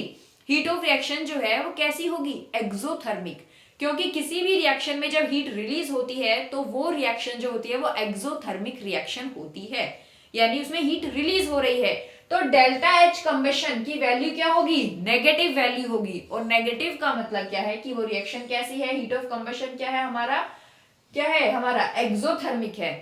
हीट ऑफ रिएक्शन जो है वो कैसी होगी? एक्सोथर्मिक। क्योंकि किसी भी रिएक्शन में जब हीट रिलीज होती है तो वो रिएक्शन जो होती है वो एक्सोथर्मिक रिएक्शन होती है, यानी उसमें हीट रिलीज हो रही है। तो डेल्टा एच कंबशन की वैल्यू क्या होगी? नेगेटिव वैल्यू होगी। और नेगेटिव का मतलब क्या है कि वो रिएक्शन कैसी है? हीट ऑफ कंबशन क्या है हमारा? क्या है हमारा? एक्सोथर्मिक है।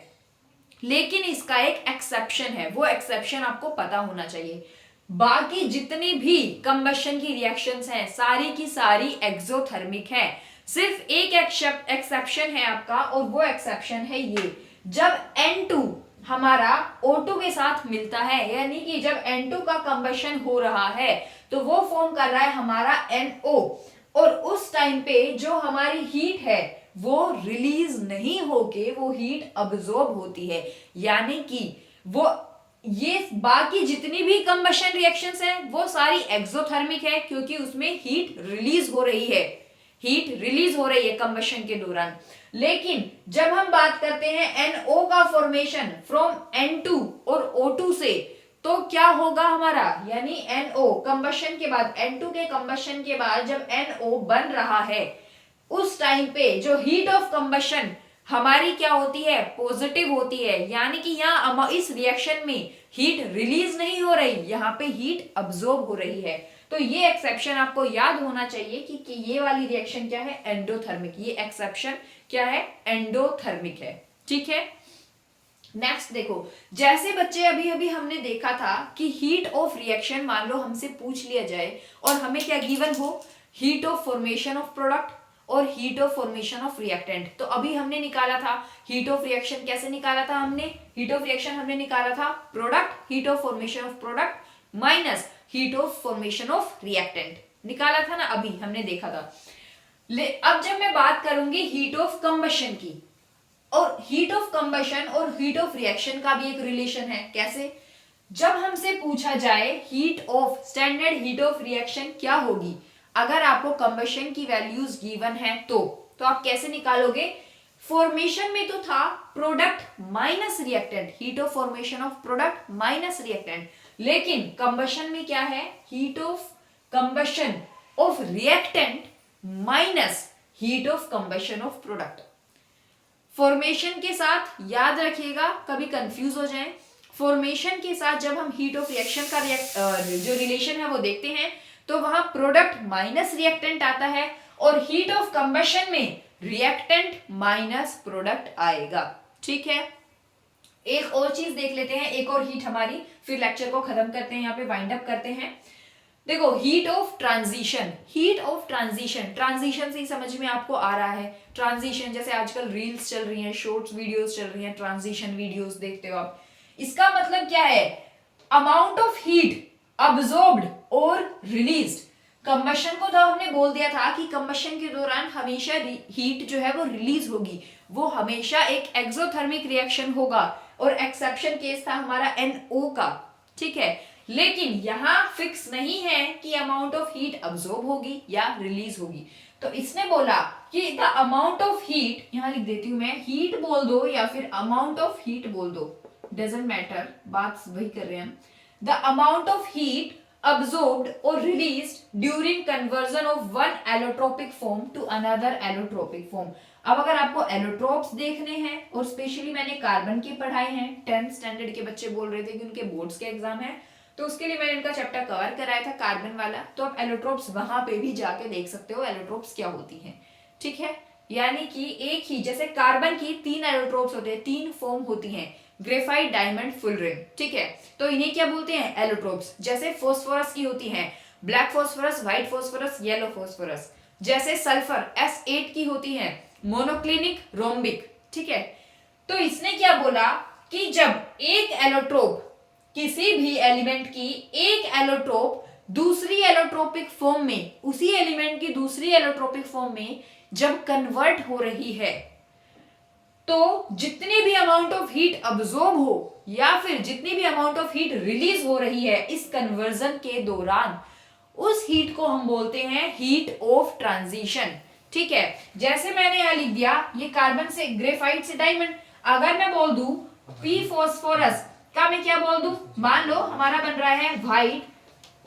लेकिन इसका एक एक्सेप्शन है, वो एक्सेप्शन आपको पता होना चाहिए। बाकी जितनी भी कंबशन की रिएक्शंस हैं सारी की सारी एक्सोथर्मिक है। सिर्फ एक एक्सेप्शन है आपका, और वो एक्सेप्शन है ये, जब N2 हमारा O2 के साथ मिलता है, यानी कि जब N2 का कंबशन हो रहा है तो वो फॉर्म कर रहा है हमारा NO, और उस टाइम पे जो हमारी हीट है वो रिलीज नहीं होके वो हीट अब्सॉर्ब होती है। यानी कि वो ये बाकी जितनी भी कंबशन रिएक्शंस हैं वो सारी एक्सोथर्मिक है, क्योंकि उसमें हीट रिलीज हो रही है, हीट रिलीज हो रही है कंबशन के दौरान। लेकिन जब हम बात करते हैं NO का फॉर्मेशन फ्रॉम N2 और O2 से, तो क्या होगा हमारा? यानी NO कंबशन के बाद, N2 के कंबशन के बाद जब NO बन रहा है उस टाइम पे जो हीट ऑफ कंबशन हमारी क्या होती है, पॉजिटिव होती है, यानी कि यहाँ इस रिएक्शन में हीट रिलीज नहीं हो रही, यहाँ पे हीट अब्सॉर्ब हो रही है। तो ये एक्सेप्शन आपको याद होना चाहिए कि ये वाली रिएक्शन क्या है, एंडोथर्मिक। ये एक्सेप्शन क्या है, एंडोथर्मिक है। ठीक है, नेक्स्ट देखो, जैसे बच्चे अभी अभी हमने देखा था कि हीट ऑफ रिएक्शन मान लो हमसे पूछ लिया जाए और हमें क्या गिवन हो, heat of formation of product और heat of formation of reactant. तो अभी हमने निकाला था हीट ऑफ रिएक्शन, कैसे निकाला था हमने, हीट ऑफ रिएक्शन हमने निकाला था product, heat of formation of product minus heat of formation of reactant, निकाला था ना, अभी हमने देखा था। अब जब मैं बात करूंगी हीट ऑफ कंबशन की, और हीट ऑफ कंबशन और हीट ऑफ रिएक्शन का भी एक रिलेशन है। कैसे, जब हमसे पूछा जाए heat of, standard heat of reaction क्या होगी, अगर आपको कंबशन की वैल्यूज गिवन है तो आप कैसे निकालोगे, फॉर्मेशन में तो था product minus reactant, heat of formation of product minus reactant, लेकिन कंबशन में क्या है, heat of combustion of reactant minus heat of combustion of product. Formation के साथ याद रखिएगा, कभी कंफ्यूज हो जाए, फॉर्मेशन के साथ जब हम हीट ऑफ रिएक्शन का जो रिलेशन है वो देखते हैं तो वहां प्रोडक्ट माइनस रिएक्टेंट आता है, और हीट ऑफ कंबशन में रिएक्टेंट माइनस प्रोडक्ट आएगा। ठीक है, एक और चीज देख लेते हैं, एक और हीट हमारी, फिर लेक्चर को खत्म करते हैं, यहाँ पे वाइंड अप करते हैं। देखो, heat of transition, heat of transition, transition से ही समझ में आपको आ रहा है, ट्रांजिशन जैसे आजकल रील्स चल रही हैं, शॉर्ट्स वीडियोस चल रही हैं, ट्रांजिशन वीडियोस देखते हो आप, इसका मतलब क्या है, अमाउंट ऑफ हीट अब्सॉर्ब्ड और रिलीज्ड। कंबशन को तो हमने बोल दिया था कि कंबशन के दौरान हमेशा हीट जो है वो रिलीज होगी, वो हमेशा एक एक्सोथर्मिक रिएक्शन होगा, और एक्सेप्शन केस था हमारा NO का। ठीक है, लेकिन यहां फिक्स नहीं है कि अमाउंट ऑफ हीट अब्सॉर्ब होगी या रिलीज होगी, तो इसने बोला कि द अमाउंट ऑफ हीट, यहां लिख देती हूं मैं, हीट बोल दो या फिर अमाउंट ऑफ हीट बोल दो, डजंट मैटर, बात वही कर रहे हैं हम। The amount of heat absorbed or released during conversion of one allotropic form to another allotropic form। अब अगर आपको एलोट्रोप्स देखने हैं, और स्पेशली मैंने कार्बन की पढ़ाई है, 10th स्टैंडर्ड के बच्चे बोल रहे थे कि उनके बोर्ड्स के एग्जाम है, तो उसके लिए मैंने इनका चैप्टर कवर कराया था कार्बन वाला, तो आप एलोट्रोप्स वहां पे भी जाके देख सकते हो एलोट्रोप्स क्या होती हैं। ठीक है, यानी कि एक ही, जैसे कार्बन की 3 एलोट्रोप्स होते हैं, 3 फॉर्म होती हैं, ग्रेफाइट, डायमंड, फुल रिंग। ठीक है, तो इन्हें क्या बोलते हैं, एलोट्रोप्स। जैसे फास्फोरस की होती हैं black phosphorus, white phosphorus, yellow phosphorus. जैसे सल्फर S8 की होती है मोनोक्लिनिक, रोम्बिक। ठीक है, तो इसने क्या बोला कि जब एक एलोट्रोप, किसी भी एलिमेंट की एक एलोट्रोप दूसरी एलोट्रोपिक फॉर्म में, उसी एलिमेंट की दूसरी एलोट्रोपिक फॉर्म में जब कन्वर्ट हो रही है, तो जितनी भी अमाउंट ऑफ हीट अब्सॉर्ब हो या फिर जितनी भी अमाउंट ऑफ हीट रिलीज हो रही है इस कन्वर्जन के दौरान, उस हीट को हम बोलते हैं हीट ऑफ ट्रांजिशन। ठीक है, जैसे मैंने यहां लिख दिया, ये कार्बन से, ग्रेफाइट से डायमंड, अगर मैं बोल दूं पी फॉस्फोरस का, मैं क्या बोल दूं, मान लो हमारा बन रहा है व्हाइट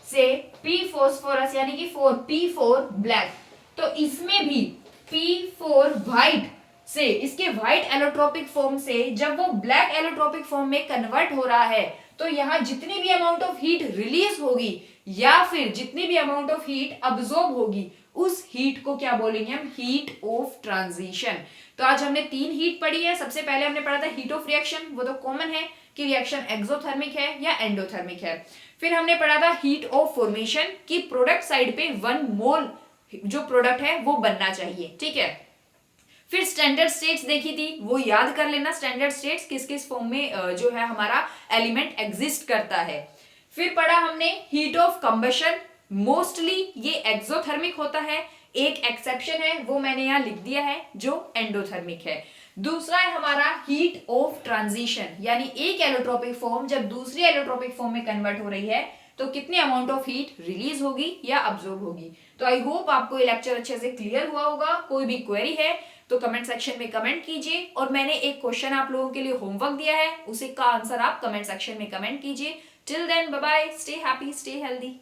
से पी फॉस्फोरस, यानी कि P4 ब्लैक, तो इसमें भी P4 व्हाइट से, इसके व्हाइट एलोट्रोपिक फॉर्म से जब वो ब्लैक एलोट्रोपिक फॉर्म में कन्वर्ट हो रहा है, तो यहां जितनी भी अमाउंट ऑफ हीट रिलीज होगी या फिर जितनी भी अमाउंट ऑफ हीट अब्सॉर्ब होगी, उस हीट को क्या बोलेंगे हम, हीट ऑफ ट्रांजिशन। तो आज हमने 3 हीट पढ़ी है। सबसे पहले हमने पढ़ा था हीट ऑफ रिएक्शन, वो तो कॉमन है कि रिएक्शन एक्सोथर्मिक है या एंडोथर्मिक है। फिर हमने पढ़ा था हीट ऑफ फॉर्मेशन की प्रोडक्ट साइड पे 1 मोल जो प्रोडक्ट है वो बनना चाहिए। ठीक है, फिर स्टैंडर्ड स्टेट्स देखी थी, वो याद कर लेना, स्टैंडर्ड स्टेट्स किस किस फॉर्म में जो है हमारा एलिमेंट एग्जिस्ट करता है। फिर पढ़ा हमने हीट ऑफ कंबशन, मोस्टली ये एक्सोथर्मिक होता है, एक एक्सेप्शन है वो मैंने यहाँ लिख दिया है जो एंडोथर्मिक है। दूसरा है हमारा हीट ऑफ ट्रांजिशन, यानी एक एलोट्रोपिक फॉर्म जब दूसरी एलोट्रोपिक फॉर्म में कन्वर्ट हो रही है तो कितनी अमाउंट ऑफ हीट रिलीज होगी या अब्सॉर्ब होगी। तो आई होप आपको ये लेक्चर अच्छे से क्लियर हुआ होगा। कोई भी क्वेरी है तो कमेंट सेक्शन में कमेंट कीजिए, और मैंने एक क्वेश्चन आप लोगों के लिए होमवर्क दिया है, उसी का आंसर आप कमेंट सेक्शन में कमेंट कीजिए। Till then bye bye, stay happy, stay healthy.